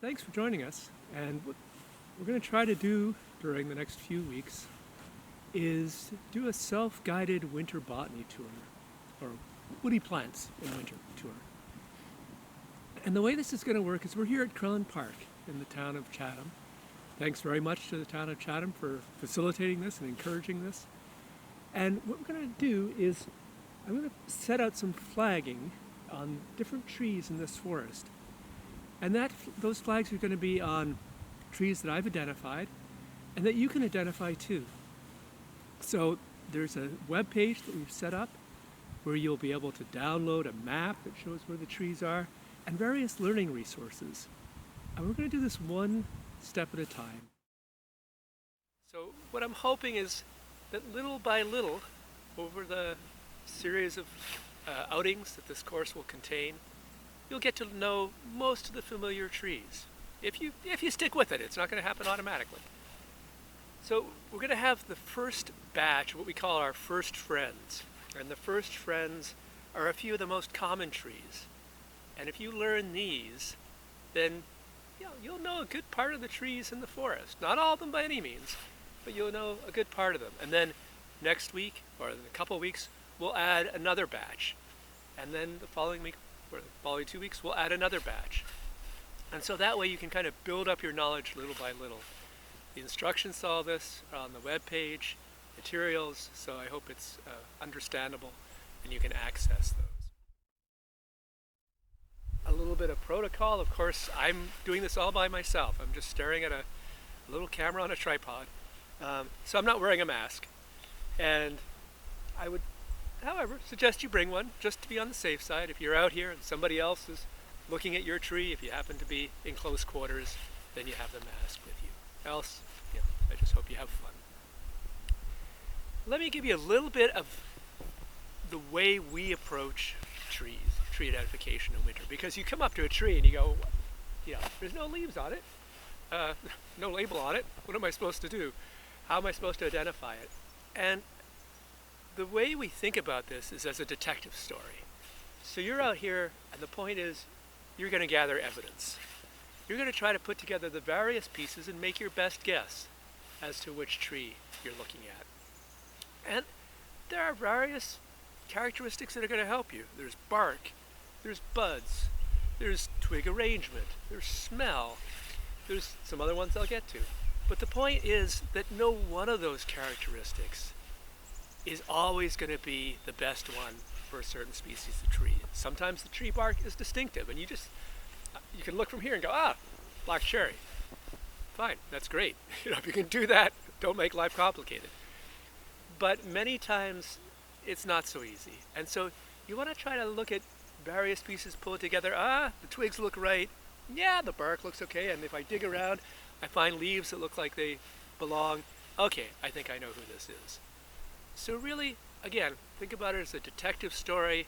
Thanks for joining us. And what we're going to try to do during the next few weeks is do a self-guided winter botany tour, or woody plants in winter tour. And the way this is going to work is we're here at Crellin Park in the town of Chatham. Thanks very much to the town of Chatham for facilitating this and encouraging this. And what we're going to do is I'm going to set out some flagging on different trees in this forest. And those flags are going to be on trees that I've identified and that you can identify too. So there's a web page that we've set up where you'll be able to download a map that shows where the trees are and various learning resources. And we're going to do this one step at a time. So what I'm hoping is that little by little, over the series of outings that this course will contain, you'll get to know most of the familiar trees. If you stick with it, it's not going to happen automatically. So we're going to have the first batch, what we call our first friends. And the first friends are a few of the most common trees. And if you learn these, then you'll know a good part of the trees in the forest. Not all of them by any means, but you'll know a good part of them. And then next week, or in a couple of weeks, we'll add another batch. And then the following week, or the following 2 weeks, we'll add another batch. And so that way you can kind of build up your knowledge little by little. The instructions to all this are on the web page, materials, so I hope it's understandable and you can access those. A little bit of protocol, of course, I'm doing this all by myself. I'm just staring at a little camera on a tripod. So I'm not wearing a mask. And I would, however, suggest you bring one just to be on the safe side. If you're out here and somebody else is looking at your tree, if you happen to be in close quarters, then you have the mask with you. Else, I just hope you have fun. Let me give you a little bit of the way we approach trees, tree identification in winter. Because you come up to a tree and you go, there's no leaves on it, no label on it. What am I supposed to do? How am I supposed to identify it? And the way we think about this is as a detective story. So you're out here, and the point is, you're going to gather evidence. You're going to try to put together the various pieces and make your best guess as to which tree you're looking at. And there are various characteristics that are going to help you. There's bark, there's buds, there's twig arrangement, there's smell, there's some other ones I'll get to. But the point is that no one of those characteristics is always going to be the best one for a certain species of tree. Sometimes the tree bark is distinctive and you can look from here and go, black cherry. Fine, that's great. If you can do that, don't make life complicated. But many times it's not so easy. And so you want to try to look at various pieces, pull it together. The twigs look right. Yeah, the bark looks okay. And if I dig around, I find leaves that look like they belong. Okay, I think I know who this is. So really, again, think about it as a detective story.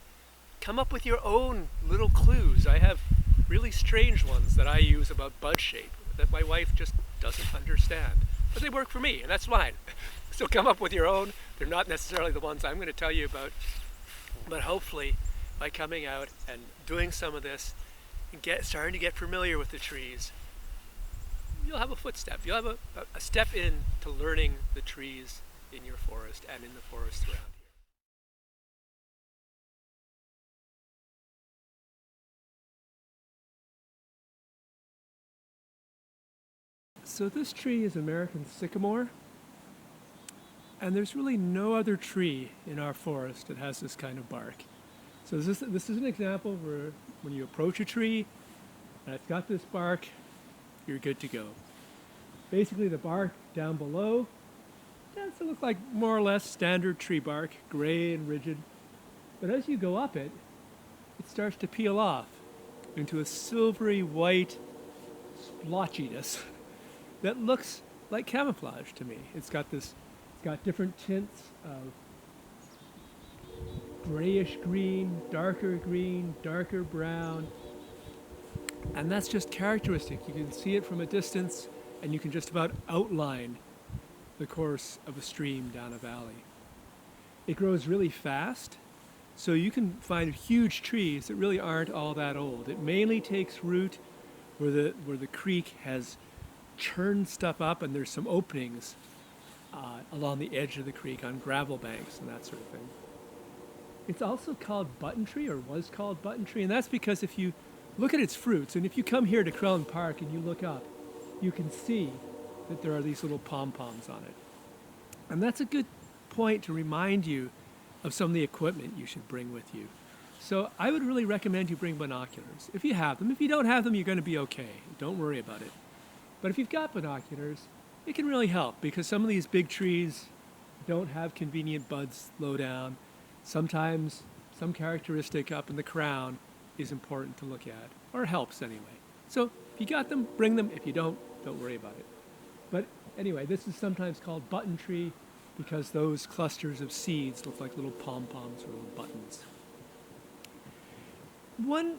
Come up with your own little clues. I have really strange ones that I use about bud shape that my wife just doesn't understand. But they work for me, and that's fine. So come up with your own. They're not necessarily the ones I'm going to tell you about. But hopefully, by coming out and doing some of this, and starting to get familiar with the trees, you'll have a footstep. You'll have a step in to learning the trees in your forest and in the forest around here. So this tree is American sycamore, and there's really no other tree in our forest that has this kind of bark. So this is an example where when you approach a tree and it's got this bark, you're good to go. Basically the bark down below tends to look like more or less standard tree bark, gray and rigid. But as you go up it, it starts to peel off into a silvery white splotchiness that looks like camouflage to me. It's got different tints of grayish green, darker brown. And that's just characteristic. You can see it from a distance and you can just about outline the course of a stream down a valley. It grows really fast, so you can find huge trees that really aren't all that old. It mainly takes root where the creek has churned stuff up, and there's some openings along the edge of the creek on gravel banks and that sort of thing. It's also called button tree, or was called button tree, and that's because if you look at its fruits, and if you come here to Crellin Park and you look up, you can see that there are these little pom-poms on it. And that's a good point to remind you of some of the equipment you should bring with you. So I would really recommend you bring binoculars, if you have them. If you don't have them, you're going to be okay. Don't worry about it. But if you've got binoculars, it can really help, because some of these big trees don't have convenient buds low down. Sometimes some characteristic up in the crown is important to look at, or helps anyway. So if you got them, bring them. If you don't worry about it. But anyway, this is sometimes called button tree because those clusters of seeds look like little pom-poms or little buttons. One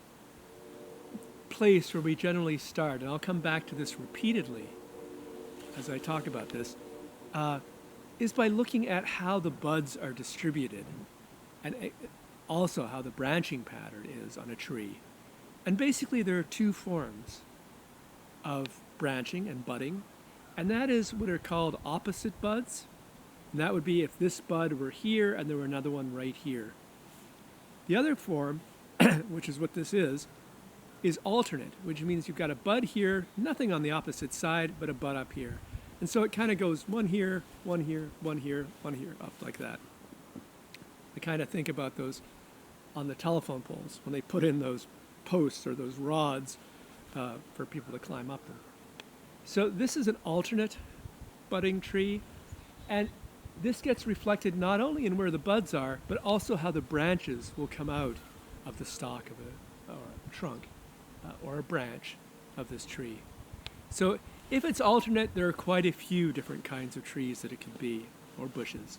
place where we generally start, and I'll come back to this repeatedly as I talk about this, is by looking at how the buds are distributed, and also how the branching pattern is on a tree. And basically there are two forms of branching and budding, and that is what are called opposite buds. And that would be if this bud were here and there were another one right here. The other form, which is what this is alternate, which means you've got a bud here, nothing on the opposite side, but a bud up here. And so it kind of goes one here, one here, one here, one here, up like that. I kind of think about those on the telephone poles when they put in those posts or those rods for people to climb up them. So this is an alternate budding tree, and this gets reflected not only in where the buds are, but also how the branches will come out of the stalk of a trunk or a branch of this tree. So if it's alternate, there are quite a few different kinds of trees that it can be, or bushes.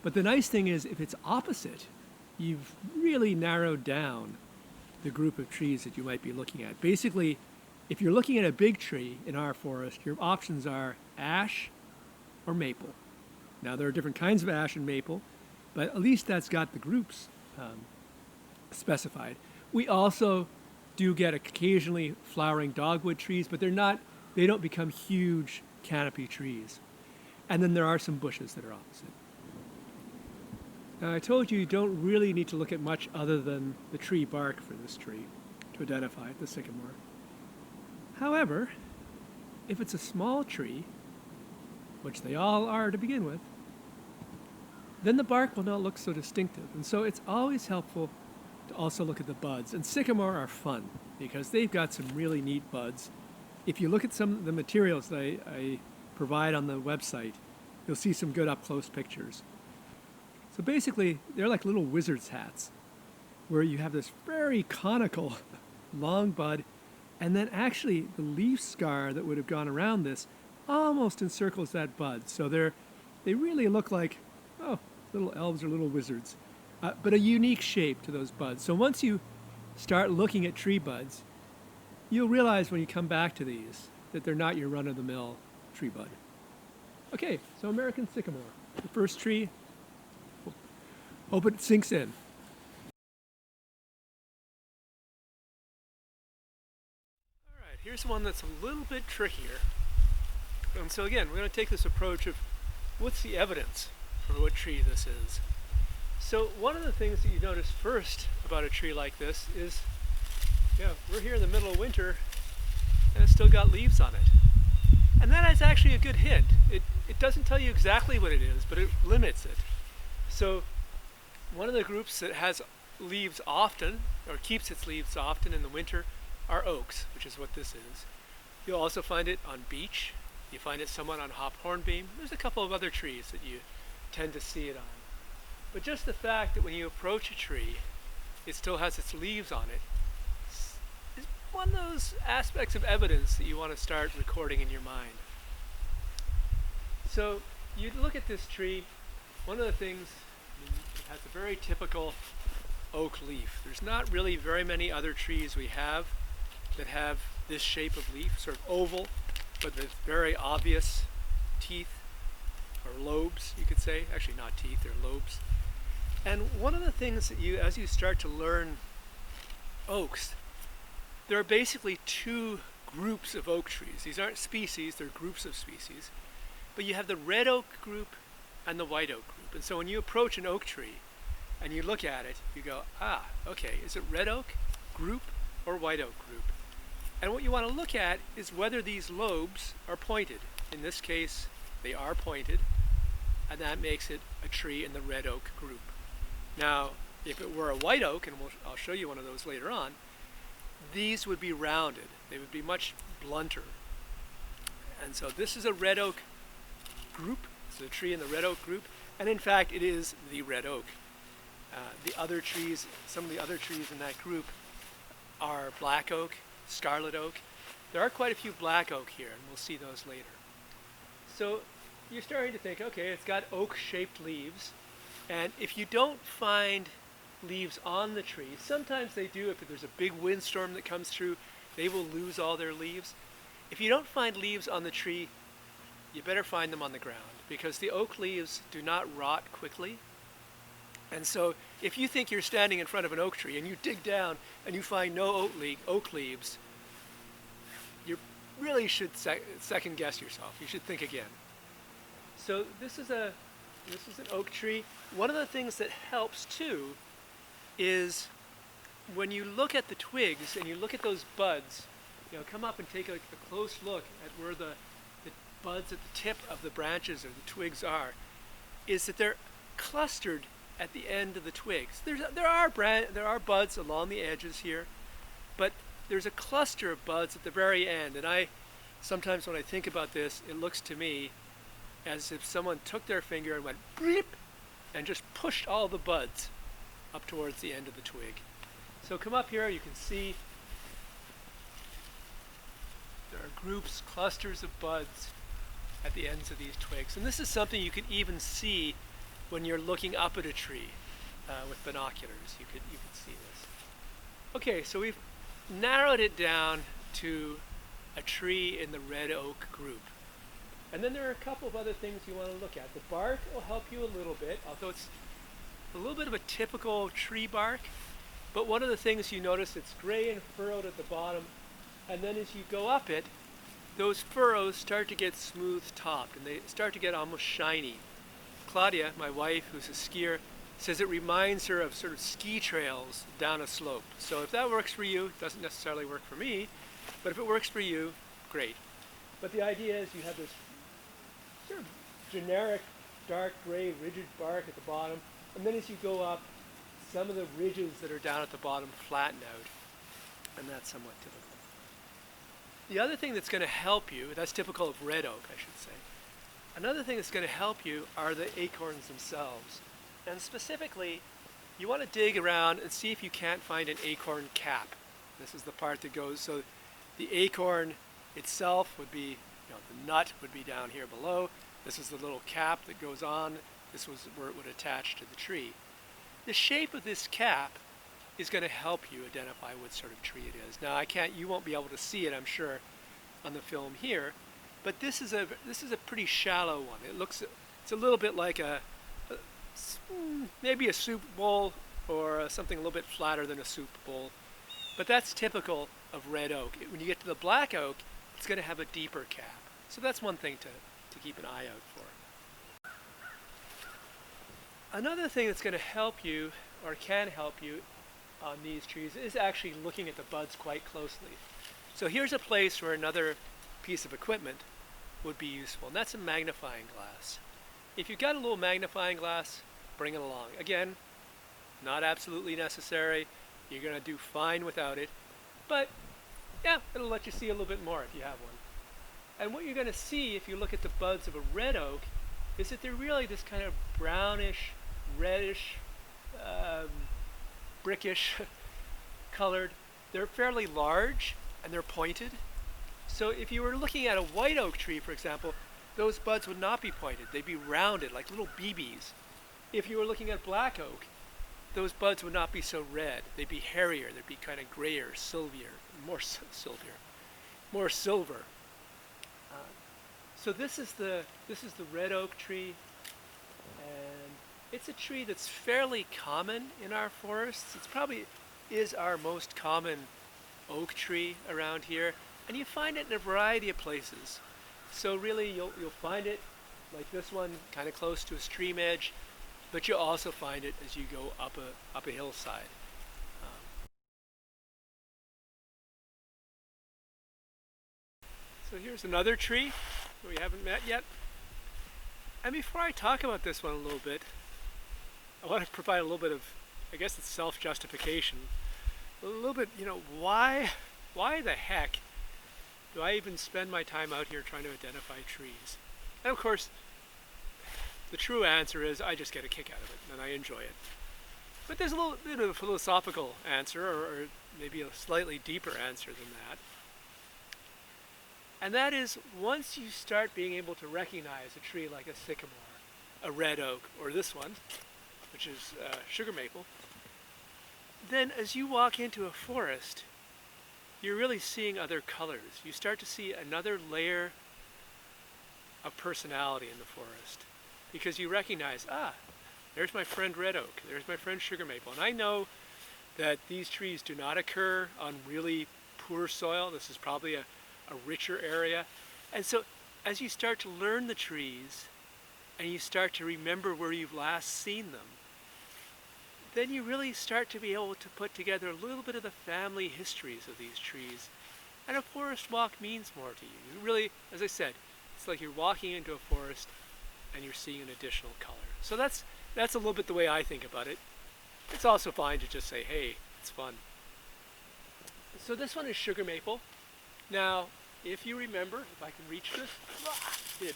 But the nice thing is, if it's opposite, you've really narrowed down the group of trees that you might be looking at. Basically, if you're looking at a big tree in our forest, your options are ash or maple. Now, there are different kinds of ash and maple, but at least that's got the groups specified. We also do get occasionally flowering dogwood trees, but they don't become huge canopy trees. And then there are some bushes that are opposite. Now, I told you don't really need to look at much other than the tree bark for this tree to identify the sycamore. However, if it's a small tree, which they all are to begin with, then the bark will not look so distinctive. And so it's always helpful to also look at the buds. And sycamore are fun because they've got some really neat buds. If you look at some of the materials that I provide on the website, you'll see some good up-close pictures. So basically, they're like little wizard's hats, where you have this very conical, long bud, and then actually the leaf scar that would have gone around this almost encircles that bud. So they really look like, little elves or little wizards, but a unique shape to those buds. So once you start looking at tree buds, you'll realize when you come back to these that they're not your run-of-the-mill tree bud. Okay, so American sycamore, the first tree. Hope it sinks in. All right, here's one that's a little bit trickier. And so again, we're going to take this approach of what's the evidence for what tree this is. So one of the things that you notice first about a tree like this is, we're here in the middle of winter and it's still got leaves on it. And that is actually a good hint. It doesn't tell you exactly what it is, but it limits it. So one of the groups that has leaves often, or keeps its leaves often in the winter, are oaks, which is what this is. You'll also find it on beech. You find it somewhat on Hop-Hornbeam. There's a couple of other trees that you tend to see it on. But just the fact that when you approach a tree, it still has its leaves on it, is one of those aspects of evidence that you want to start recording in your mind. So you look at this tree, one of the things, it has a very typical oak leaf. There's not really very many other trees we have that have this shape of leaf, sort of oval, but with very obvious teeth, or lobes, you could say. Actually, not teeth, they're lobes. And one of the things that you, as you start to learn oaks, there are basically two groups of oak trees. These aren't species, they're groups of species. But you have the red oak group and the white oak group. And so when you approach an oak tree and you look at it, you go, ah, okay, is it red oak group or white oak group? And what you want to look at is whether these lobes are pointed. In this case, they are pointed, and that makes it a tree in the red oak group. Now, if it were a white oak, and I'll show you one of those later on, these would be rounded. They would be much blunter. And so this is a red oak group. It's a tree in the red oak group. And in fact, it is the red oak. The other trees, some of the other trees in that group are black oak, scarlet oak. There are quite a few black oak here, and we'll see those later. So you're starting to think, okay, it's got oak-shaped leaves. And if you don't find leaves on the tree, sometimes they do. If there's a big windstorm that comes through, they will lose all their leaves. If you don't find leaves on the tree, you better find them on the ground, because the oak leaves do not rot quickly. And so if you think you're standing in front of an oak tree and you dig down and you find no oak leaves, you really should second guess yourself. You should think again. So this is an oak tree. One of the things that helps too is when you look at the twigs and you look at those buds, come up and take a close look at where the buds at the tip of the branches or the twigs are, is that they're clustered at the end of the twigs. There are buds along the edges here, but there's a cluster of buds at the very end. And sometimes when I think about this, it looks to me as if someone took their finger and went bleep and just pushed all the buds up towards the end of the twig. So come up here, you can see there are groups, clusters of buds at the ends of these twigs. And this is something you can even see when you're looking up at a tree with binoculars. You could see this. Okay, so we've narrowed it down to a tree in the red oak group. And then there are a couple of other things you want to look at. The bark will help you a little bit, although it's a little bit of a typical tree bark. But one of the things you notice, it's gray and furrowed at the bottom, and then as you go up it, those furrows start to get smooth topped and they start to get almost shiny. Claudia, my wife, who's a skier, says it reminds her of sort of ski trails down a slope. So if that works for you, it doesn't necessarily work for me, but if it works for you, great. But the idea is you have this sort of generic dark gray rigid bark at the bottom, and then as you go up, some of the ridges that are down at the bottom flatten out, and that's somewhat typical. The other thing that's going to help you, that's typical of red oak, I should say. Another thing that's going to help you are the acorns themselves. And specifically, you want to dig around and see if you can't find an acorn cap. This is the part that goes, so the acorn itself would be, the nut would be down here below. This is the little cap that goes on. This was where it would attach to the tree. The shape of this cap is going to help you identify what sort of tree it is. Now you won't be able to see it, I'm sure, on the film here, but this is a pretty shallow one. It's a little bit like maybe a soup bowl or something a little bit flatter than a soup bowl, but that's typical of red oak. When you get to the black oak, it's going to have a deeper cap. So that's one thing to keep an eye out for. Another thing that's going to help you, or can help you, on these trees is actually looking at the buds quite closely. So here's a place where another piece of equipment would be useful, and that's a magnifying glass. If you've got a little magnifying glass, bring it along. Again, not absolutely necessary. You're going to do fine without it, but yeah, it'll let you see a little bit more if you have one. And what you're going to see if you look at the buds of a red oak is that they're really this kind of brownish, reddish, brickish colored. They're fairly large and they're pointed. So if you were looking at a white oak tree, for example, those buds would not be pointed. They'd be rounded like little BBs. If you were looking at black oak, those buds would not be so red. They'd be hairier. They'd be kind of grayer, more silver. So this is the red oak tree, and it's a tree that's fairly common in our forests. It's probably is our most common oak tree around here. And you find it in a variety of places. So really you'll find it like this one kind of close to a stream edge, but you'll also find it as you go up a hillside. So here's another tree that we haven't met yet. And before I talk about this one a little bit, I want to provide a little bit of, I guess it's self-justification. A little bit, why the heck do I even spend my time out here trying to identify trees? And of course, the true answer is I just get a kick out of it and I enjoy it. But there's a little bit of a philosophical answer, or maybe a slightly deeper answer than that. And that is, once you start being able to recognize a tree like a sycamore, a red oak, or this one, which is sugar maple, then as you walk into a forest, you're really seeing other colors. You start to see another layer of personality in the forest, because you recognize, there's my friend red oak, there's my friend sugar maple. And I know that these trees do not occur on really poor soil. This is probably a richer area. And so as you start to learn the trees and you start to remember where you've last seen them, then you really start to be able to put together a little bit of the family histories of these trees. And a forest walk means more to you. You really, as I said, it's like you're walking into a forest and you're seeing an additional color. So that's a little bit the way I think about it. It's also fine to just say, hey, it's fun. So this one is sugar maple. Now, if you remember, if I can reach this,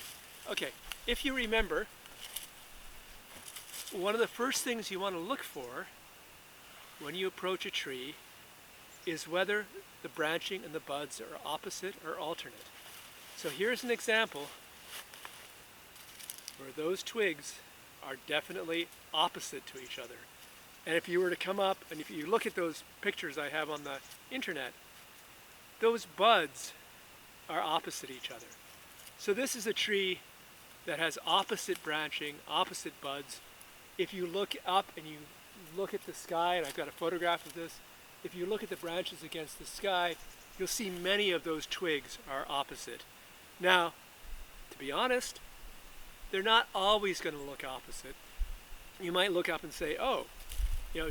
okay, if you remember, one of the first things you want to look for when you approach a tree is whether the branching and the buds are opposite or alternate. So here's an example where those twigs are definitely opposite to each other. And if you were to come up, and if you look at those pictures I have on the internet, those buds are opposite each other. So this is a tree that has opposite branching, opposite buds. If you look up and you look at the sky, and I've got a photograph of this, if you look at the branches against the sky, you'll see many of those twigs are opposite. Now, to be honest, they're not always going to look opposite. You might look up and say,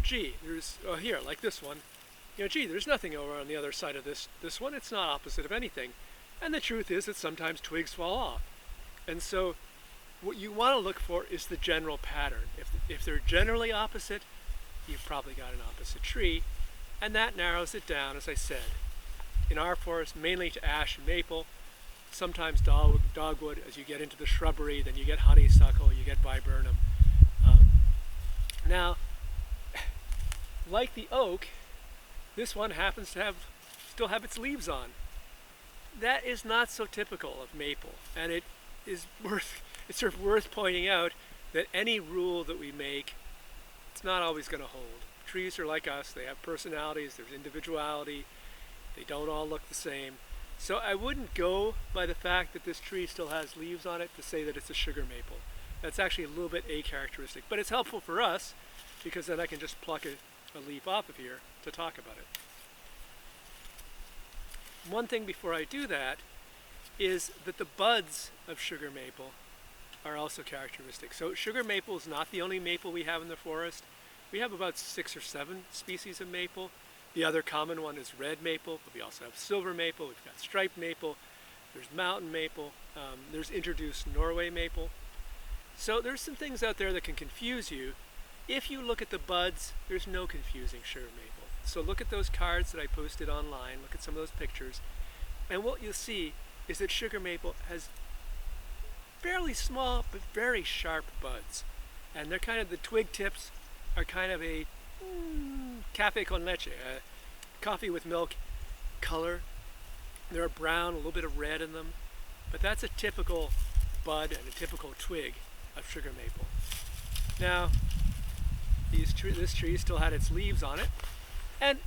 gee, here, like this one, gee, there's nothing over on the other side of this one. It's not opposite of anything. And the truth is that sometimes twigs fall off. And so what you want to look for is the general pattern. If they're generally opposite, you've probably got an opposite tree. And that narrows it down, as I said. In our forest, mainly to ash and maple, sometimes dogwood. As you get into the shrubbery, then you get honeysuckle, you get viburnum. Now, like the oak, this one happens to still have its leaves on. That is not so typical of maple, and it's sort of worth pointing out that any rule that we make, it's not always going to hold. Trees are like us, they have personalities, there's individuality, they don't all look the same. So I wouldn't go by the fact that this tree still has leaves on it to say that it's a sugar maple. That's actually a little bit acharacteristic, but it's helpful for us because then I can just pluck a leaf off of here to talk about it. One thing before I do that is that the buds of sugar maple are also characteristic. So sugar maple is not the only maple we have in the forest. We have about 6 or 7 species of maple. The other common one is red maple, but we also have silver maple, we've got striped maple, there's mountain maple, there's introduced Norway maple. So there's some things out there that can confuse you. If you look at the buds, there's no confusing sugar maple. So look at those cards that I posted online, look at some of those pictures, and what you'll see is that sugar maple has fairly small but very sharp buds. And they're kind of, the twig tips are kind of a café con leche, coffee with milk color. They're brown, a little bit of red in them, but that's a typical bud and a typical twig of sugar maple. Now, this tree still had its leaves on it, and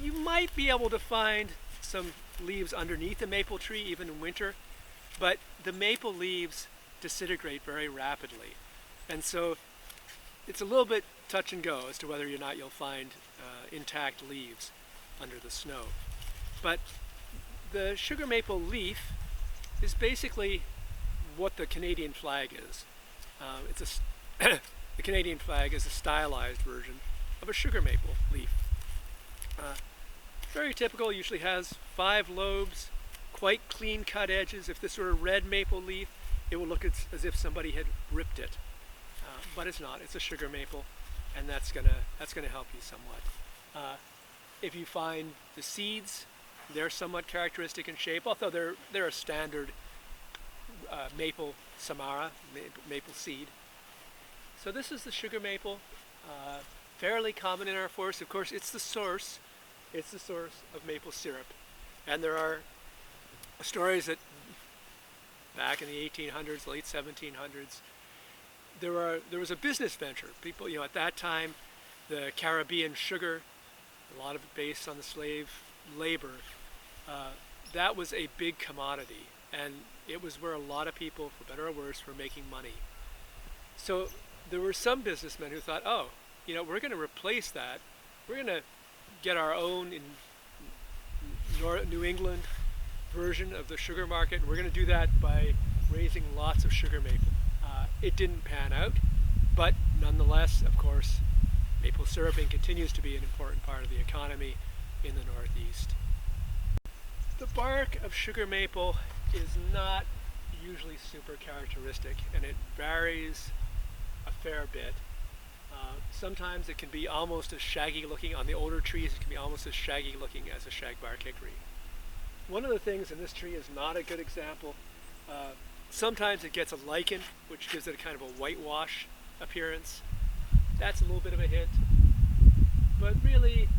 you might be able to find some leaves underneath the maple tree even in winter, but the maple leaves disintegrate very rapidly, and so it's a little bit touch and go as to whether or not you'll find intact leaves under the snow. But the sugar maple leaf is basically what the Canadian flag is. The Canadian flag is a stylized version of a sugar maple leaf. Very typical, usually has 5 lobes, quite clean cut edges. If this were a red maple leaf, it would look as if somebody had ripped it. But it's not, it's a sugar maple, and that's gonna help you somewhat. If you find the seeds, they're somewhat characteristic in shape, although they're a standard maple samara, maple seed. So this is the sugar maple, fairly common in our forests. Of course, it's the source of maple syrup. And there are stories that back in the 1800s, late 1700s, there was a business venture. People, at that time, the Caribbean sugar, a lot of it based on the slave labor, that was a big commodity, and it was where a lot of people, for better or worse, were making money. So there were some businessmen who thought, oh, we're going to replace that. We're going to get our own in New England version of the sugar market. We're going to do that by raising lots of sugar maple. It didn't pan out, but nonetheless, of course, maple syruping continues to be an important part of the economy in the Northeast. The bark of sugar maple is not usually super characteristic, and it varies a fair bit. Sometimes it can be almost as shaggy looking. On the older trees, it can be almost as shaggy looking as a shagbark hickory. One of the things in this tree is not a good example. Sometimes it gets a lichen, which gives it a kind of a whitewash appearance. That's a little bit of a hint. But really,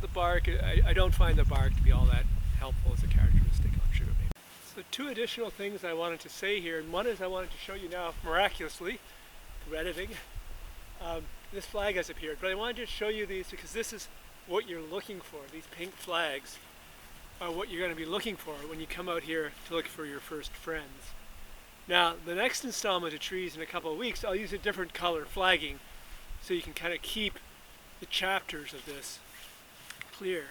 the bark, I don't find the bark to be all that helpful as a characteristic on sugar maple. So 2 additional things I wanted to say here, and one is I wanted to show you now, miraculously, through editing, this flag has appeared. But I wanted to show you these because this is what you're looking for. These pink flags are what you're going to be looking for when you come out here to look for your first friends. Now, the next installment of trees in a couple of weeks, I'll use a different color flagging so you can kind of keep the chapters of this clear.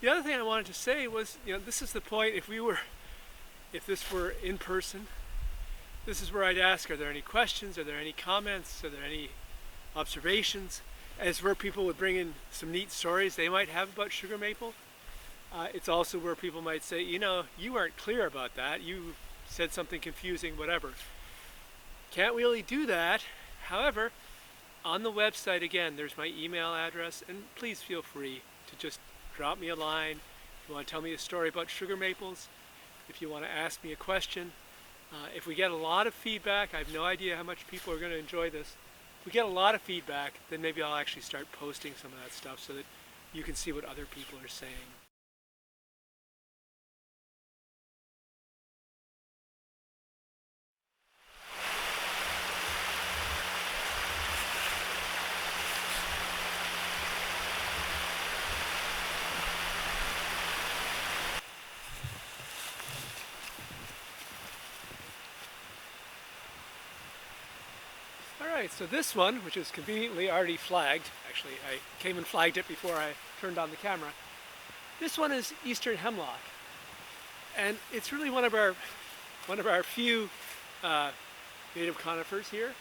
The other thing I wanted to say was, this is the point, if this were in person, this is where I'd ask, are there any questions? Are there any comments? Are there any observations? And it's where people would bring in some neat stories they might have about sugar maple. It's also where people might say, you weren't clear about that. You said something confusing, whatever. Can't really do that. However, on the website, again, there's my email address, and please feel free to just drop me a line. If you want to tell me a story about sugar maples, if you want to ask me a question. If we get a lot of feedback, I have no idea how much people are going to enjoy this. If we get a lot of feedback, then maybe I'll actually start posting some of that stuff so that you can see what other people are saying. Alright, so this one, which is conveniently already flagged, actually I came and flagged it before I turned on the camera. This one is Eastern Hemlock, and it's really one of our few native conifers here.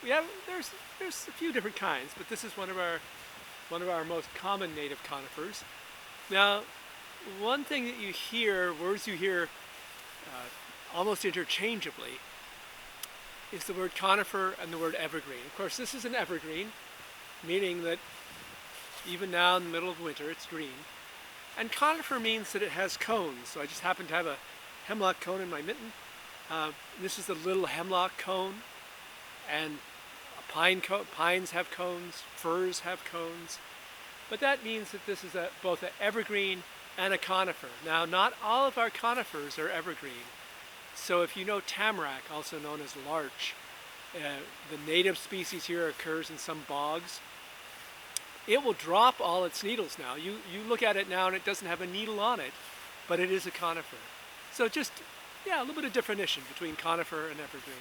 There's a few different kinds, but this is one of our most common native conifers. Now, one thing that you hear, words you hear almost interchangeably, is the word conifer and the word evergreen. Of course, this is an evergreen, meaning that even now in the middle of winter, it's green. And conifer means that it has cones. So I just happen to have a hemlock cone in my mitten. This is the little hemlock cone, and pines have cones, firs have cones. But that means that this is both an evergreen and a conifer. Now, not all of our conifers are evergreen. So if you know tamarack, also known as larch, the native species here occurs in some bogs. It will drop all its needles now. You look at it now and it doesn't have a needle on it, but it is a conifer. So just, a little bit of definition between conifer and evergreen.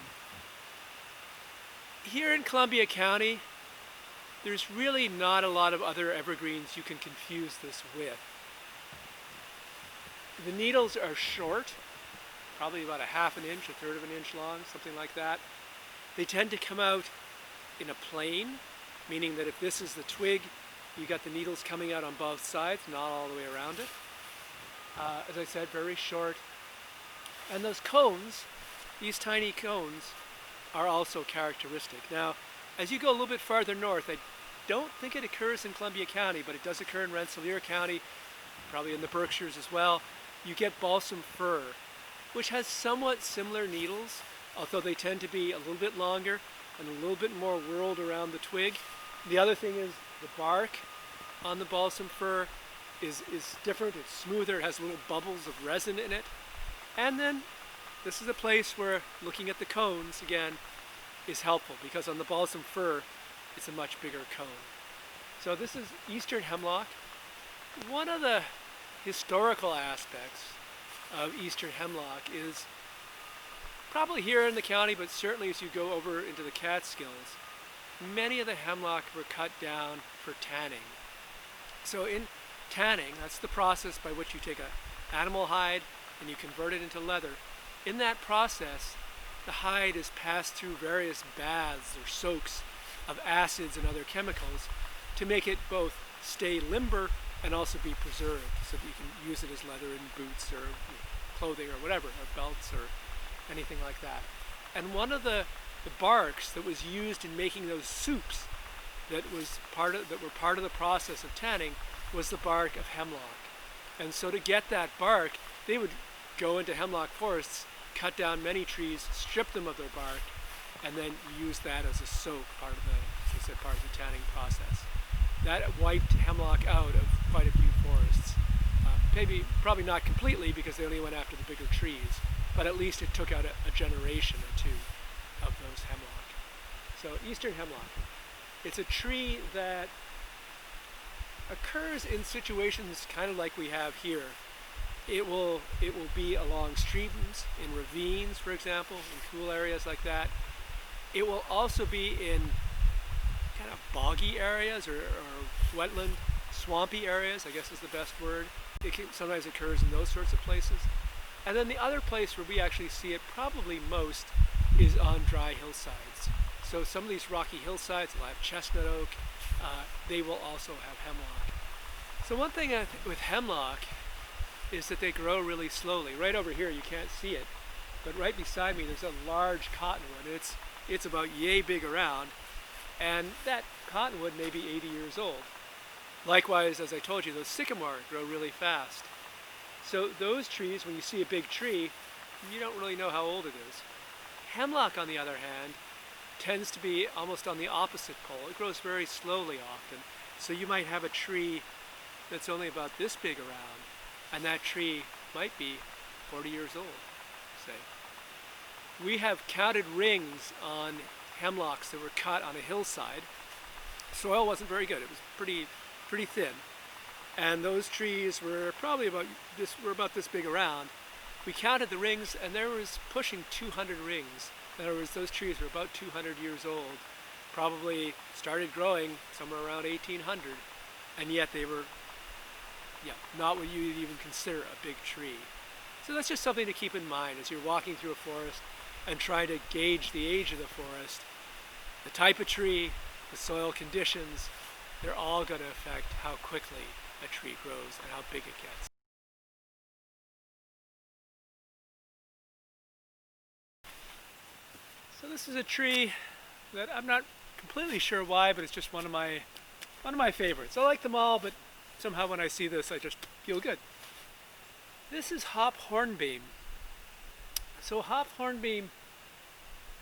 Here in Columbia County, there's really not a lot of other evergreens you can confuse this with. The needles are short, probably about a half an inch, a third of an inch long, something like that. They tend to come out in a plane, meaning that if this is the twig, you got the needles coming out on both sides, not all the way around it. As I said, very short. And those cones, these tiny cones, are also characteristic. Now, as you go a little bit farther north, I don't think it occurs in Columbia County, but it does occur in Rensselaer County, probably in the Berkshires as well. You get balsam fir, which has somewhat similar needles, although they tend to be a little bit longer and a little bit more whorled around the twig. The other thing is the bark on the balsam fir is different. It's smoother, it has little bubbles of resin in it. And then this is a place where looking at the cones again is helpful, because on the balsam fir it's a much bigger cone. So this is eastern hemlock. One of the historical aspects of eastern hemlock is probably here in the county, but certainly as you go over into the Catskills, many of the hemlock were cut down for tanning. So in tanning, that's the process by which you take an animal hide and you convert it into leather. In that process, the hide is passed through various baths or soaks of acids and other chemicals to make it both stay limber and also be preserved, so that you can use it as leather in boots or clothing or whatever, or belts or anything like that. And one of the barks that was used in making those soups that were part of the process of tanning was the bark of hemlock. And so to get that bark, they would go into hemlock forests, cut down many trees, strip them of their bark, and then use that as a soak, part of the tanning process. That wiped hemlock out of quite a few forests. Probably not completely, because they only went after the bigger trees, but at least it took out a generation or two of those hemlock. So eastern hemlock, it's a tree that occurs in situations kind of like we have here. It will be along streams, in ravines, for example, in cool areas like that. It will also be in kind of boggy areas or wetland, swampy areas, I guess is the best word. Sometimes occurs in those sorts of places. And then the other place where we actually see it probably most is on dry hillsides. So some of these rocky hillsides will have chestnut oak. They will also have hemlock. So one thing with hemlock is that they grow really slowly. Right over here you can't see it, but right beside me there's a large cottonwood. It's about yay big around, and that cottonwood may be 80 years old. Likewise, as I told you, those sycamore grow really fast. So those trees, when you see a big tree, you don't really know how old it is. Hemlock, on the other hand, tends to be almost on the opposite pole. It grows very slowly often. So you might have a tree that's only about this big around, and that tree might be 40 years old, say. We have counted rings on hemlocks that were cut on a hillside. Soil wasn't very good. It was pretty thin. And those trees were probably about this big around. We counted the rings, and there was pushing 200 rings. In other words, those trees were about 200 years old, probably started growing somewhere around 1800, and yet they were not what you would even consider a big tree. So that's just something to keep in mind as you're walking through a forest and trying to gauge the age of the forest. The type of tree, the soil conditions, they're all going to affect how quickly a tree grows and how big it gets. So this is a tree that I'm not completely sure why, but it's just one of my favorites. I like them all, but somehow when I see this, I just feel good. This is Hop-Hornbeam. So Hop-Hornbeam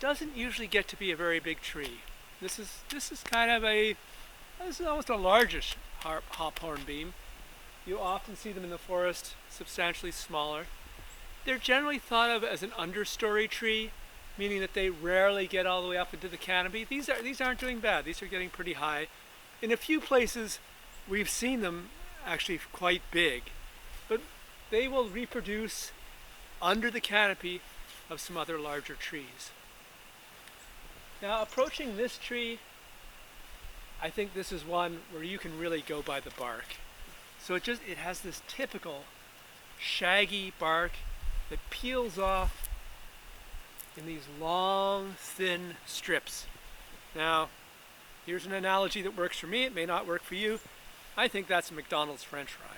doesn't usually get to be a very big tree. This is kind of this is almost a largish Hop-Hornbeam. You often see them in the forest, substantially smaller. They're generally thought of as an understory tree, meaning that they rarely get all the way up into the canopy. These aren't doing bad. These are getting pretty high. In a few places, we've seen them actually quite big, but they will reproduce under the canopy of some other larger trees. Now, approaching this tree, I think this is one where you can really go by the bark. So it has this typical shaggy bark that peels off in these long, thin strips. Now, here's an analogy that works for me. It may not work for you. I think that's a McDonald's French fry.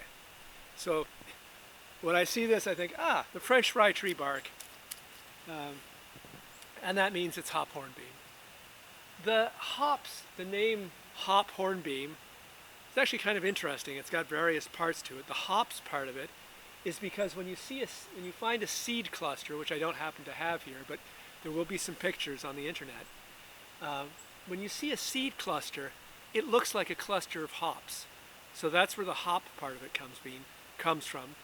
So when I see this, I think, the French fry tree bark. And that means it's hop-hornbeam. The hops, the name hop-hornbeam, it's actually kind of interesting. It's got various parts to it. The hops part of it is because when you find a seed cluster, which I don't happen to have here, but there will be some pictures on the internet. When you see a seed cluster, it looks like a cluster of hops. So that's where the hop part of it comes from.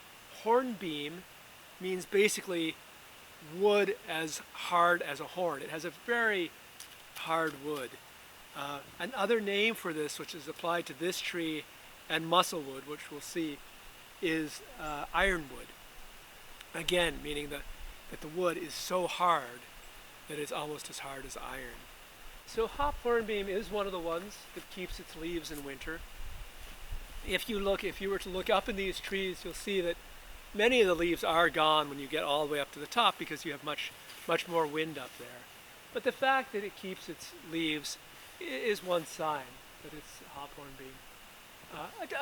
Hornbeam means basically wood as hard as a horn. It has a very hard wood. Another name for this, which is applied to this tree and musclewood, which we'll see, is ironwood. Again, meaning that the wood is so hard that it's almost as hard as iron. So hop-hornbeam is one of the ones that keeps its leaves in winter. If you were to look up in these trees, you'll see that many of the leaves are gone when you get all the way up to the top because you have much more wind up there. But the fact that it keeps its leaves is one sign that it's hop-hornbeam.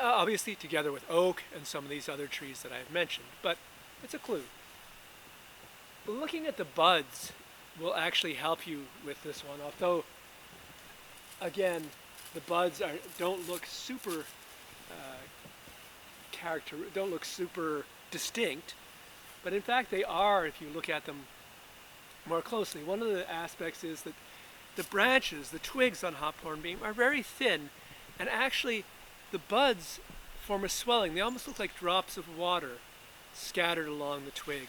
Obviously together with oak and some of these other trees that I've mentioned, but it's a clue. Looking at the buds will actually help you with this one, although again the buds don't look super distinct, but in fact they are if you look at them more closely. One of the aspects is that the branches, the twigs on hop-hornbeam are very thin, and actually the buds form a swelling. They almost look like drops of water scattered along the twig.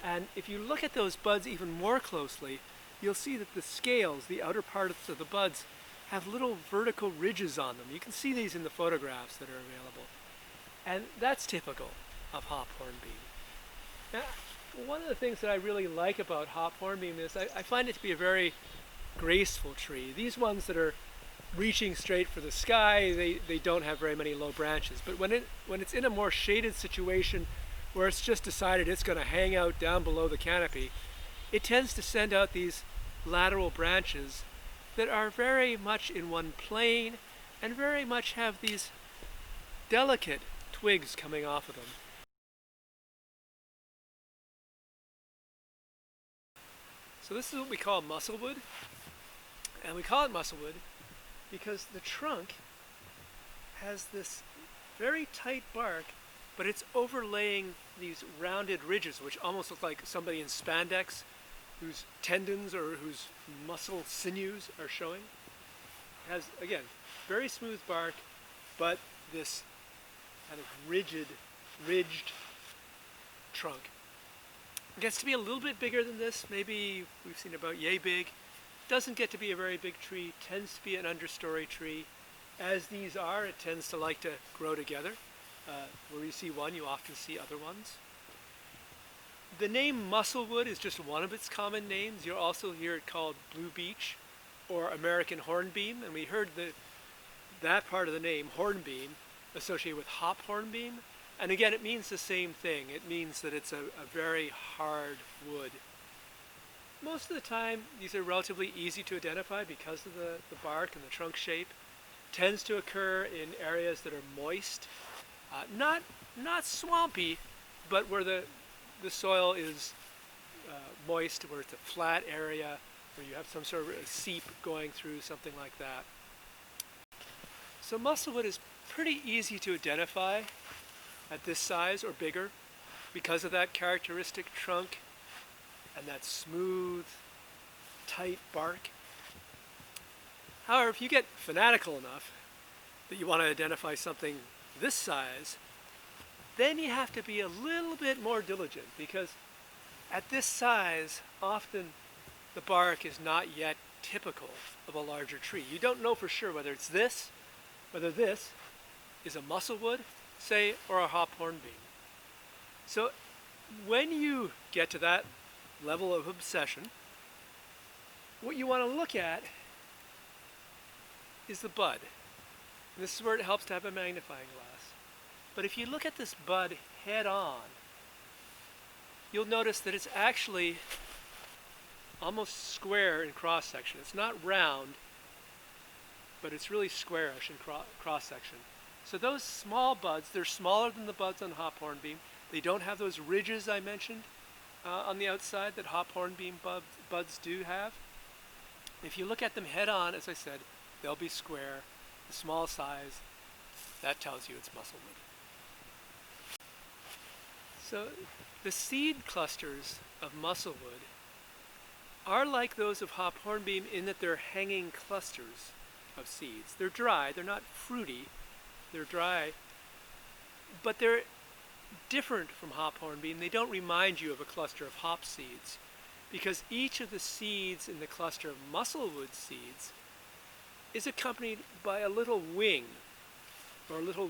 And if you look at those buds even more closely, you'll see that the scales, the outer parts of the buds, have little vertical ridges on them. You can see these in the photographs that are available. And that's typical of hop-hornbeam. Now, one of the things that I really like about hop-hornbeam is I find it to be a very graceful tree. These ones that are reaching straight for the sky, they don't have very many low branches. But when it's in a more shaded situation where it's just decided it's going to hang out down below the canopy, it tends to send out these lateral branches that are very much in one plane and very much have these delicate twigs coming off of them. So this is what we call musclewood, and we call it musclewood because the trunk has this very tight bark, but it's overlaying these rounded ridges which almost look like somebody in spandex whose tendons or whose muscle sinews are showing. It has, again, very smooth bark, but this kind of ridged trunk. It gets to be a little bit bigger than this. Maybe we've seen about yay big. Doesn't get to be a very big tree. Tends to be an understory tree. As these are, it tends to like to grow together. Where you see one, you often see other ones. The name musclewood is just one of its common names. You'll also hear it called blue beech or American hornbeam, and we heard that part of the name, hornbeam, associated with hop-hornbeam. And again, it means the same thing. It means that it's a very hard wood. Most of the time, these are relatively easy to identify because of the bark and the trunk shape. Tends to occur in areas that are moist, not swampy, but where the soil is moist, where it's a flat area, where you have some sort of a seep going through, something like that. So musclewood is pretty easy to identify at this size or bigger because of that characteristic trunk and that smooth, tight bark. However, if you get fanatical enough that you want to identify something this size, then you have to be a little bit more diligent because at this size, often the bark is not yet typical of a larger tree. You don't know for sure whether this is a musclewood, say, or a hop-hornbeam. So when you get to that level of obsession, what you want to look at is the bud. And this is where it helps to have a magnifying glass. But if you look at this bud head on, you'll notice that it's actually almost square in cross section. It's not round, but it's really squarish in cross section. So those small buds, they're smaller than the buds on Hop-Hornbeam. They don't have those ridges I mentioned on the outside that Hop-Hornbeam buds do have. If you look at them head on, as I said, they'll be square, the small size. That tells you it's musclewood. So the seed clusters of musclewood are like those of Hop-Hornbeam in that they're hanging clusters of seeds. They're dry, they're not fruity, they're dry, but they're different from Hop-Hornbeam. They don't remind you of a cluster of hop seeds, because each of the seeds in the cluster of musclewood seeds is accompanied by a little wing, or a little,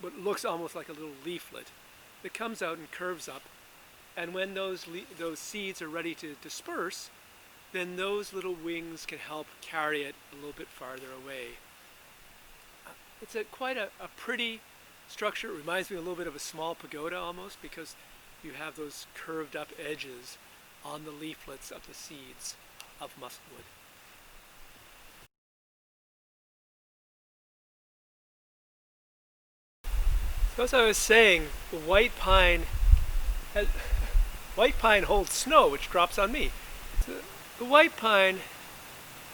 what looks almost like a little leaflet, that comes out and curves up. And when those seeds are ready to disperse, then those little wings can help carry it a little bit farther away. It's quite a pretty structure. It reminds me a little bit of a small pagoda almost, because you have those curved up edges on the leaflets of the seeds of musclewood. So as I was saying, white pine holds snow, which drops on me. So the white pine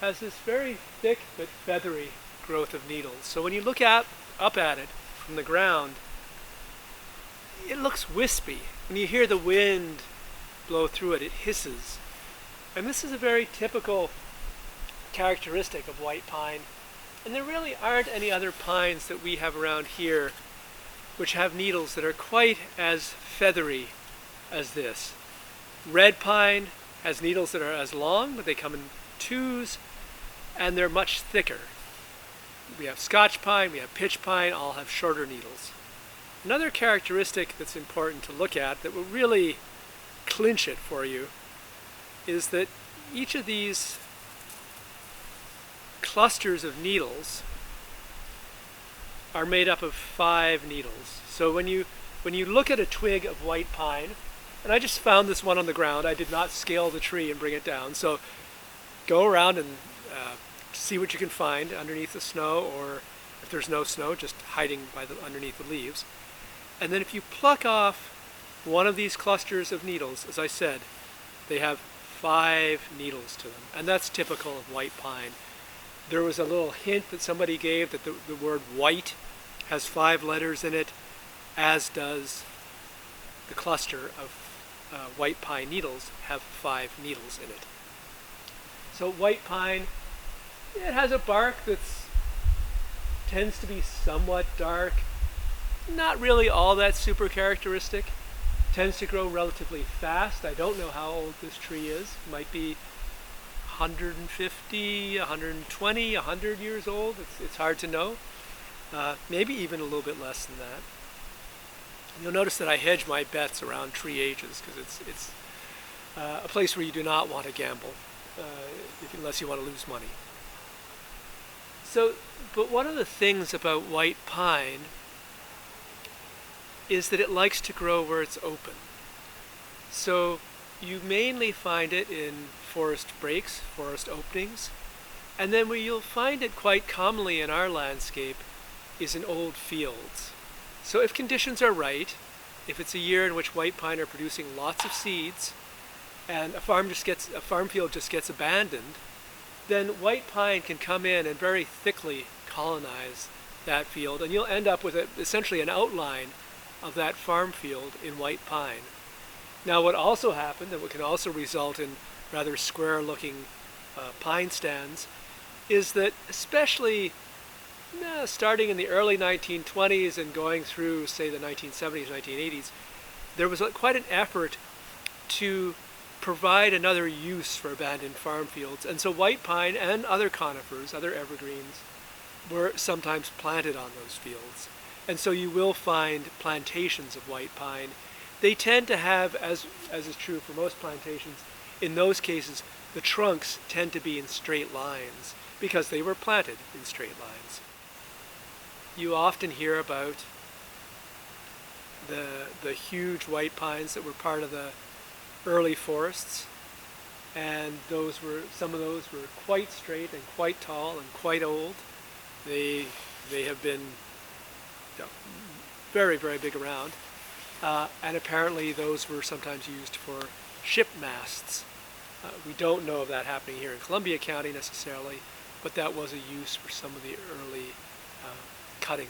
has this very thick but feathery growth of needles. So when you look up at it from the ground, it looks wispy. When you hear the wind blow through it, it hisses. And this is a very typical characteristic of white pine. And there really aren't any other pines that we have around here which have needles that are quite as feathery as this. Red pine has needles that are as long, but they come in twos, and they're much thicker. We have Scotch pine, we have pitch pine, all have shorter needles. Another characteristic that's important to look at that will really clinch it for you is that each of these clusters of needles are made up of 5 needles. So when you look at a twig of white pine, and I just found this one on the ground, I did not scale the tree and bring it down, so go around and see what you can find underneath the snow, or if there's no snow, just hiding underneath the leaves. And then if you pluck off one of these clusters of needles, as I said, they have 5 needles to them, and that's typical of white pine. There was a little hint that somebody gave that the word white has 5 letters in it, as does the cluster of white pine needles have 5 needles in it. So white pine, it has a bark that tends to be somewhat dark, not really all that super characteristic, tends to grow relatively fast. I don't know how old this tree is. It might be 150, 120, 100 years old. It's hard to know. Maybe even a little bit less than that. You'll notice that I hedge my bets around tree ages, because it's a place where you do not want to gamble unless you want to lose money. So, but one of the things about white pine is that it likes to grow where it's open. So you mainly find it in forest breaks, forest openings, and then where you'll find it quite commonly in our landscape is in old fields. So if conditions are right, if it's a year in which white pine are producing lots of seeds, and a farm field just gets abandoned, then white pine can come in and very thickly colonize that field, and you'll end up with essentially an outline of that farm field in white pine. Now what also happened, and what can also result in rather square-looking pine stands, is that especially starting in the early 1920s and going through, say, the 1970s, 1980s, there was quite an effort to provide another use for abandoned farm fields. And so white pine and other conifers, other evergreens, were sometimes planted on those fields. And so you will find plantations of white pine. They tend to have, as is true for most plantations, in those cases, the trunks tend to be in straight lines because they were planted in straight lines. You often hear about the huge white pines that were part of the early forests, and some of those were quite straight and quite tall and quite old. They have been, you know, very, very big around, and apparently those were sometimes used for ship masts. We don't know of that happening here in Columbia County necessarily, but that was a use for some of the early cutting.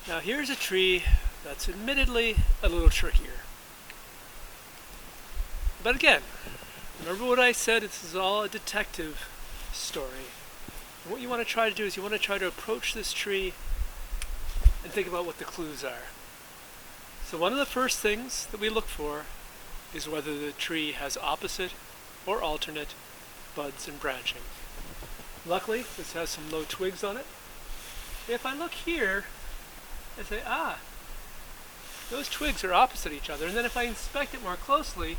Now here's a tree that's admittedly a little trickier. But again, remember what I said, this is all a detective story. And what you want to try to do is you want to try to approach this tree and think about what the clues are. So one of the first things that we look for is whether the tree has opposite or alternate buds and branching. Luckily, this has some low twigs on it. If I look here, I say, those twigs are opposite each other. And then if I inspect it more closely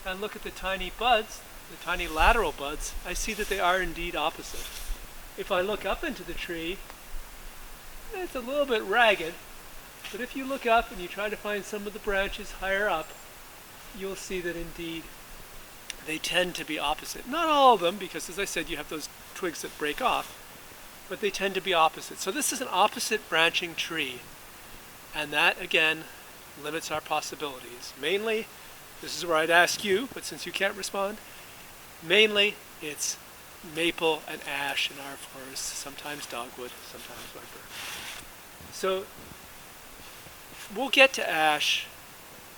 and look at the tiny buds, the tiny lateral buds, I see that they are indeed opposite. If I look up into the tree, it's a little bit ragged, but if you look up and you try to find some of the branches higher up, you'll see that indeed they tend to be opposite. Not all of them, because as I said, you have those twigs that break off, but they tend to be opposite. So this is an opposite branching tree, and that again limits our possibilities. Mainly, this is where I'd ask you, but since you can't respond, mainly it's maple and ash in our forests, sometimes dogwood, sometimes whiteberry. So we'll get to ash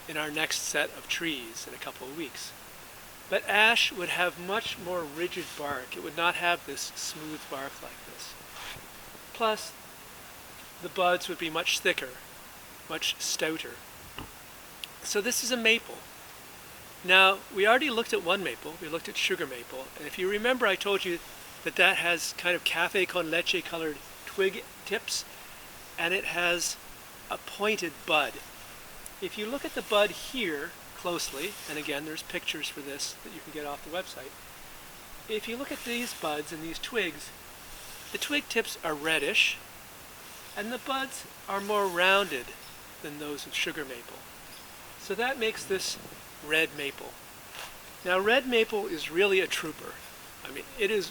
in our next set of trees in a couple of weeks. But ash would have much more rigid bark. It would not have this smooth bark like this. Plus, the buds would be much thicker, much stouter. So this is a maple. Now, we already looked at one maple. We looked at sugar maple. And if you remember, I told you that that has kind of cafe con leche colored twig tips, and it has a pointed bud. If you look at the bud here closely, and again, there's pictures for this that you can get off the website. If you look at these buds and these twigs, the twig tips are reddish, and the buds are more rounded than those of sugar maple. So that makes this red maple. Now, red maple is really a trooper. I mean, it is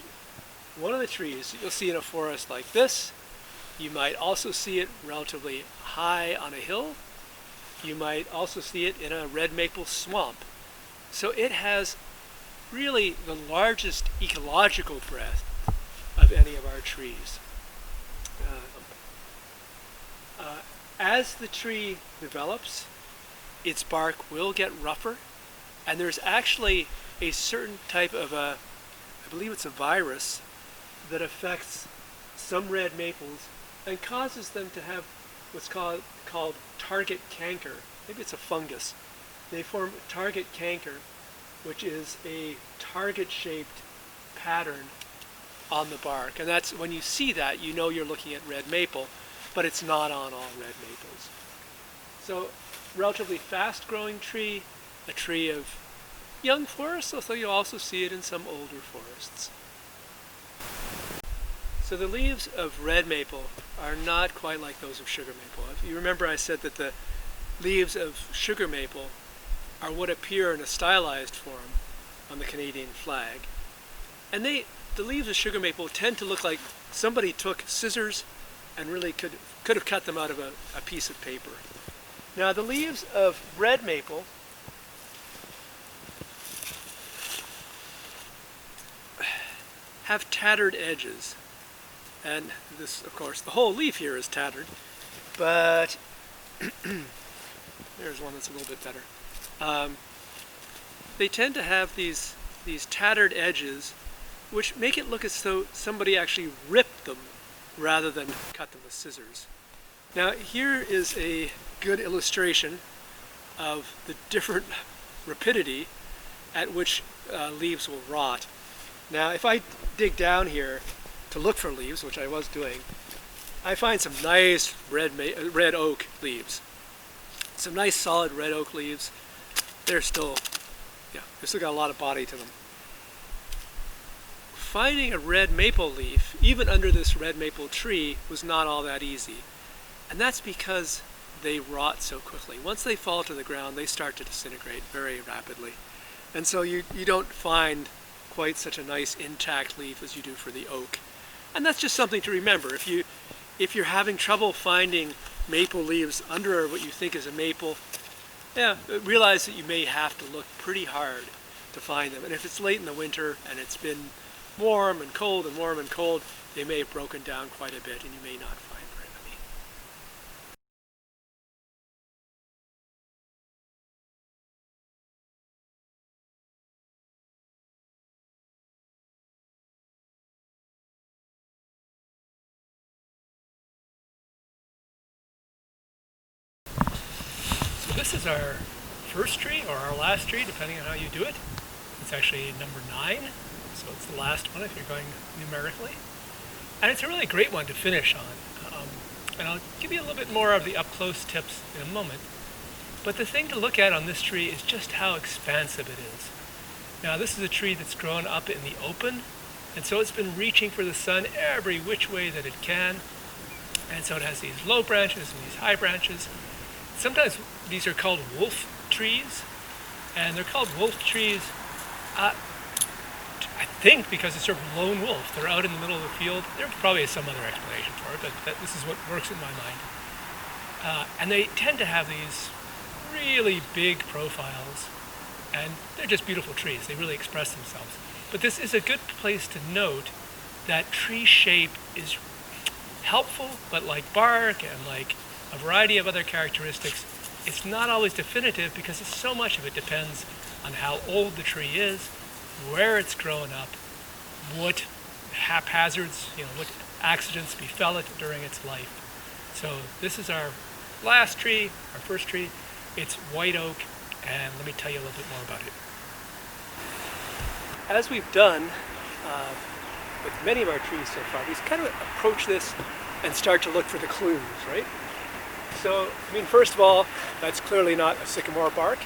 one of the trees you'll see in a forest like this. You might also see it relatively high on a hill. You might also see it in a red maple swamp. So it has really the largest ecological breadth of any of our trees. As the tree develops, its bark will get rougher, and there's actually a certain type of I believe it's a virus, that affects some red maples and causes them to have what's called target canker. Maybe it's a fungus. They form target canker, which is a target-shaped pattern on the bark. And that's when you see that, you know you're looking at red maple, but it's not on all red maples. So, relatively fast-growing tree, a tree of young forests, although you also see it in some older forests. So the leaves of red maple are not quite like those of sugar maple. If you remember, I said that the leaves of sugar maple are what appear in a stylized form on the Canadian flag. And the leaves of sugar maple tend to look like somebody took scissors and really could have cut them out of a piece of paper. Now, the leaves of red maple have tattered edges. And this, of course, the whole leaf here is tattered, but there's one that's a little bit better. They tend to have these tattered edges, which make it look as though somebody actually ripped them rather than cut them with scissors. Now, here is a good illustration of the different rapidity at which leaves will rot. Now, if I dig down here to look for leaves, which I was doing, I find some nice red oak leaves. Some nice solid red oak leaves. They've still got a lot of body to them. finding a red maple leaf, even under this red maple tree, was not all that easy. And that's because they rot so quickly. Once they fall to the ground, they start to disintegrate very rapidly. And so you don't find quite such a nice intact leaf as you do for the oak. And that's just something to remember. If you're having trouble finding maple leaves under what you think is a maple, realize that you may have to look pretty hard to find them. And if it's late in the winter and it's been warm and cold and warm and cold, they may have broken down quite a bit and you may not find very many. So this is our first tree, or our last tree, depending on how you do it. It's actually number 9, so it's the last one if you're going numerically. And it's a really great one to finish on. And I'll give you a little bit more of the up-close tips in a moment. But the thing to look at on this tree is just how expansive it is. Now this is a tree that's grown up in the open, and so it's been reaching for the sun every which way that it can. And so it has these low branches and these high branches. Sometimes these are called wolf trees, and they're called wolf trees, I think because it's sort of lone wolf. They're out in the middle of the field. There probably is some other explanation for it, but this is what works in my mind. And they tend to have these really big profiles, and they're just beautiful trees. They really express themselves. But this is a good place to note that tree shape is helpful, but like bark and like a variety of other characteristics, it's not always definitive because so much of it depends on how old the tree is, where it's grown up, what haphazards, what accidents befell it during its life. So this is our last tree, our first tree. It's white oak, and let me tell you a little bit more about it. As we've done with many of our trees so far, we kind of approach this and start to look for the clues, right? So, first of all, that's clearly not a sycamore bark.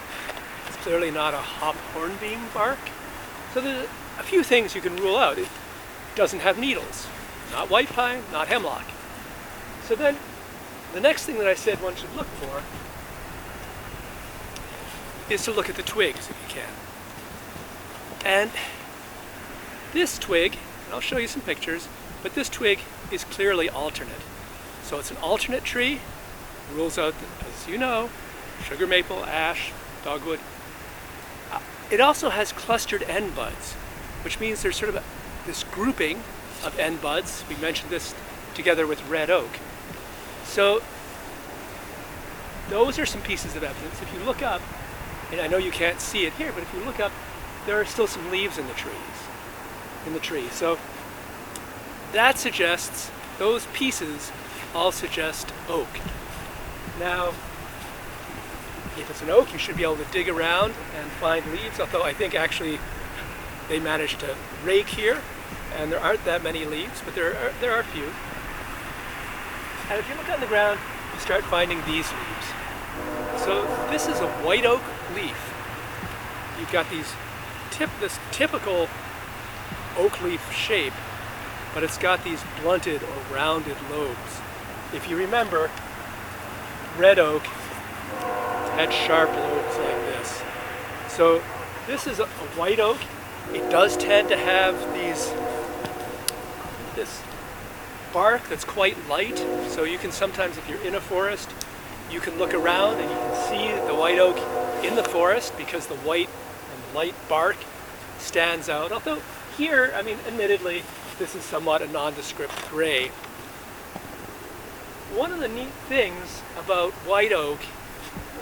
It's clearly not a hop-hornbeam bark. So there's a few things you can rule out. It doesn't have needles. Not white pine, not hemlock. So then, the next thing that I said one should look for is to look at the twigs if you can. And this twig, and I'll show you some pictures, but this twig is clearly alternate. So it's an alternate tree, rules out, as you know, sugar maple, ash, dogwood. It also has clustered end buds, which means there's sort of this grouping of end buds. We mentioned this together with red oak. So those are some pieces of evidence. If you look up, and I know you can't see it here, but if you look up, there are still some leaves in the tree. So that suggests, those pieces all suggest oak. Now, if it's an oak, you should be able to dig around and find leaves, although I think actually they managed to rake here, and there aren't that many leaves, but there are a few. And if you look on the ground, you start finding these leaves. So this is a white oak leaf. You've got this typical oak leaf shape, but it's got these blunted or rounded lobes. If you remember, red oak had sharp lobes like this. So this is a white oak. It does tend to have this bark that's quite light. So you can sometimes, if you're in a forest, you can look around and you can see the white oak in the forest because the white and light bark stands out. Although here, admittedly, this is somewhat a nondescript gray. One of the neat things about white oak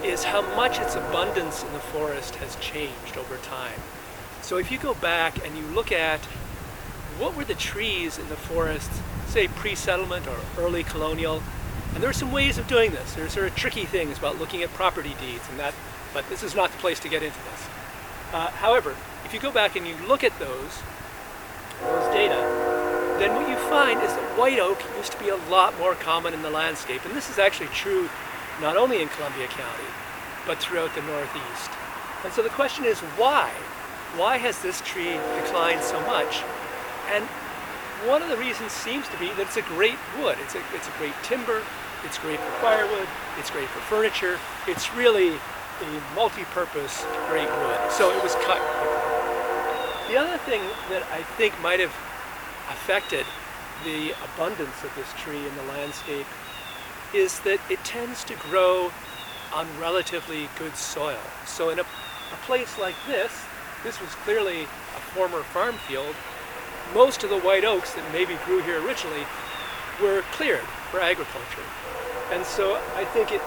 is how much its abundance in the forest has changed over time. So if you go back and you look at what were the trees in the forest, say pre-settlement or early colonial, and there are some ways of doing this. There's sort of tricky things about looking at property deeds and that, but this is not the place to get into this. However, if you go back and you look at those data, then what you find is that white oak used to be a lot more common in the landscape. And this is actually true not only in Columbia County, but throughout the Northeast. And so the question is why? Why has this tree declined so much? And one of the reasons seems to be that it's a great wood. It's a great timber. It's great for firewood. It's great for furniture. It's really a multi-purpose great wood. So it was cut. The other thing that I think might have affected the abundance of this tree in the landscape is that it tends to grow on relatively good soil. So in a place like this was clearly a former farm field. Most of the white oaks that maybe grew here originally were cleared for agriculture. And so I think it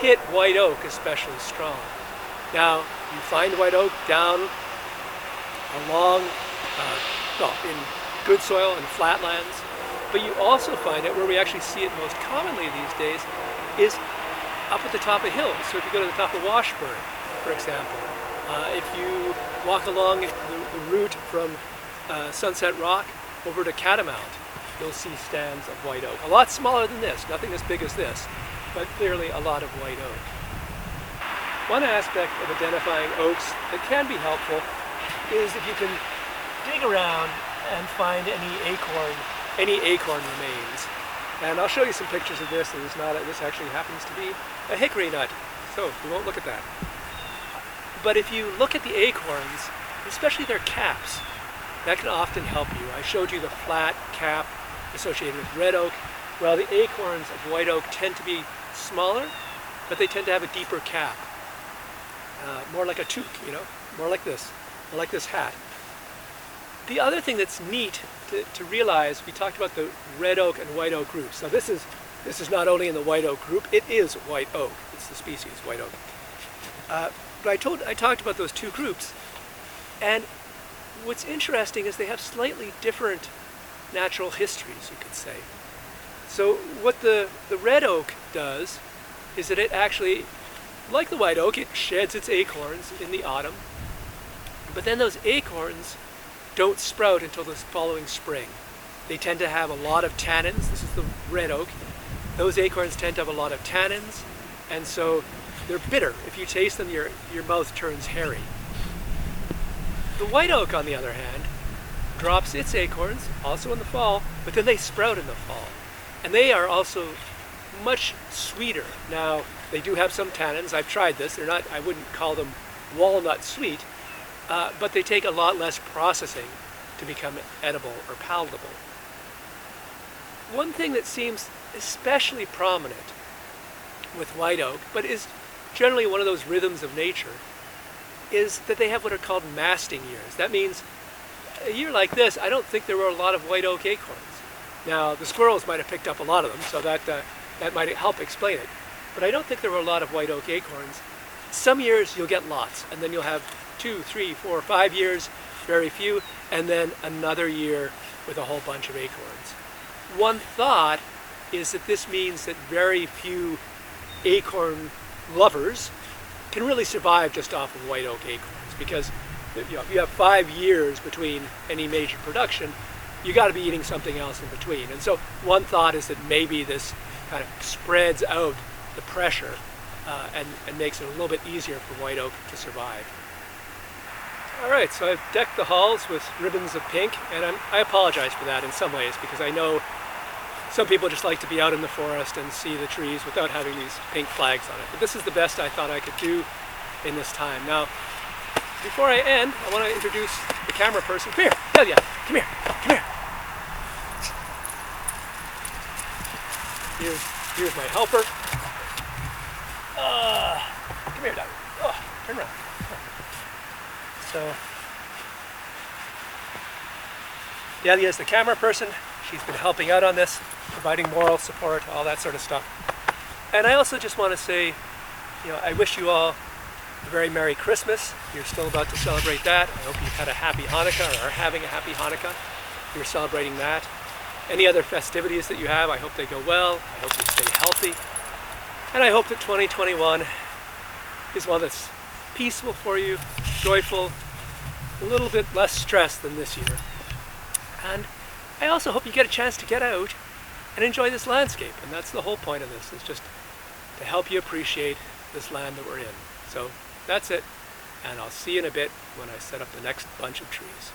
hit white oak especially strong. Now, you find white oak down along, in good soil and flatlands, but you also find it where we actually see it most commonly these days is up at the top of hills. So if you go to the top of Washburn, for example, if you walk along the route from Sunset Rock over to Catamount, you'll see stands of white oak. A lot smaller than this, nothing as big as this, but clearly a lot of white oak. One aspect of identifying oaks that can be helpful is if you can dig around and find any acorn remains. And I'll show you some pictures of this. This actually happens to be a hickory nut, so we won't look at that. But if you look at the acorns, especially their caps, that can often help you. I showed you the flat cap associated with red oak. Well, the acorns of white oak tend to be smaller, but they tend to have a deeper cap. More like a toque, more like this hat. The other thing that's neat to realize, we talked about the red oak and white oak groups. Now this is not only in the white oak group, it is white oak. It's the species, white oak. But I talked about those two groups, and what's interesting is they have slightly different natural histories, you could say. So what the red oak does is that it actually, like the white oak, it sheds its acorns in the autumn, but then those acorns don't sprout until the following spring. They tend to have a lot of tannins. This is the red oak. Those acorns tend to have a lot of tannins, and so they're bitter. If you taste them, your mouth turns hairy. The white oak, on the other hand, drops its acorns, also in the fall, but then they sprout in the fall. And they are also much sweeter. Now, they do have some tannins. I've tried this. I wouldn't call them walnut sweet, but they take a lot less processing to become edible or palatable. One thing that seems especially prominent with white oak, but is generally one of those rhythms of nature, is that they have what are called masting years. That means a year like this, I don't think there were a lot of white oak acorns. Now, the squirrels might have picked up a lot of them, so that might help explain it. But I don't think there were a lot of white oak acorns. Some years you'll get lots, and then you'll have 2, 3, 4, 5 years, very few, and then another year with a whole bunch of acorns. One thought is that this means that very few acorn lovers can really survive just off of white oak acorns, because if you have 5 years between any major production, you got to be eating something else in between. And so one thought is that maybe this kind of spreads out the pressure and makes it a little bit easier for white oak to survive. All right, so I've decked the halls with ribbons of pink, and I apologize for that in some ways, because I know some people just like to be out in the forest and see the trees without having these pink flags on it. But this is the best I thought I could do in this time. Now, before I end, I want to introduce the camera person. Come here, Delia, come here, come here. Here's my helper. Come here, Delia. Turn around. So, Delia is the camera person. She's been helping out on this, providing moral support, all that sort of stuff. And I also just want to say, I wish you all a very Merry Christmas. You're still about to celebrate that. I hope you've had a happy Hanukkah, or are having a happy Hanukkah. You're celebrating that. Any other festivities that you have, I hope they go well. I hope you stay healthy. And I hope that 2021 is one that's peaceful for you, joyful, a little bit less stress than this year. And I also hope you get a chance to get out and enjoy this landscape. And that's the whole point of this, is just to help you appreciate this land that we're in. So that's it, and I'll see you in a bit when I set up the next bunch of trees.